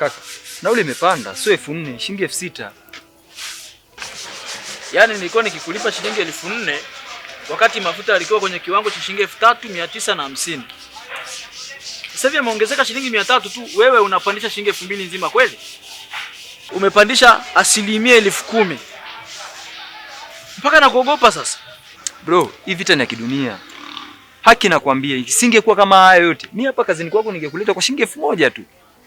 Kaka, nauli imepanda, sio 4000, shilingi 6000. Yaani nilikuwa nikikulipa shilingi 4000 wakati mafuta yalikuwa kwenye kiwango cha shilingi 3950. Sasa hivi yameongezeka shilingi 300 tu, wewe unapandisha shilingi 2000 nzima kweli? Umepandisha 10,000. Mpaka nakuogopa sasa. Bro, hii vita ni ya kidunia. Haki nakwambia, isingekuwa kama haya yote, mimi hapa kazini kwako ningekuleta kwa shilingi 1000 tu.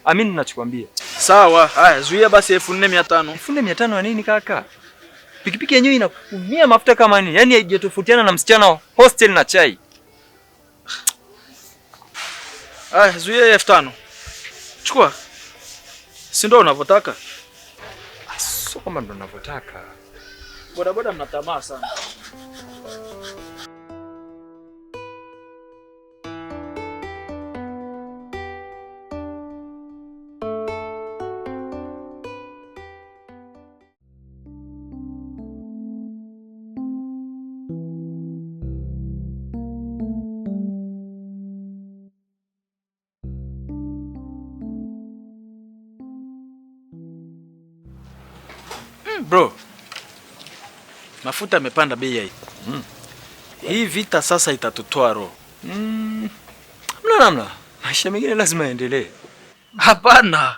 Amini ninachokwambia. Sawa, haya zuia basi 4500. 4500 nini kaka? Pikipiki yenyewe inakumia mafuta kama nini? Yaani haijatofautiana na msichana hostel na chai. Haya zuia 5000. Chukua. Si ndio unavyotaka? Sio kama ndo ninavyotaka. Bodaboda mna tamaa sana. Bro, mafuta yamepanda bei hii. Hii vita sasa itatutoa roho. Namna. Maisha mengine lazima yaendelee. Hapana.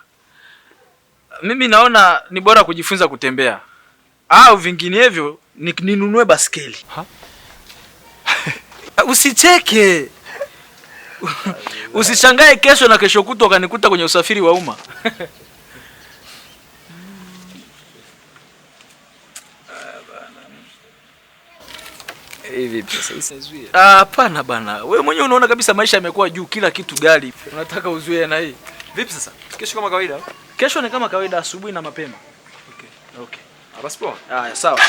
Mimi naona ni bora kujifunza kutembea. Au vinginevyo ninunue baskeli. Usicheke. Usishangae kesho na kesho kutwa ukanikuta kwenye usafiri wa umma. Hivi pesa isizuie. Hapana bana. Wewe mwenyewe unaona kabisa maisha yamekuwa juu, kila kitu gali. Unataka uzuie na hii. Vipi sasa? Kesho kama kawaida? Kesho ni kama kawaida, asubuhi na mapema. Okay. Basi poa. Haya, sawa.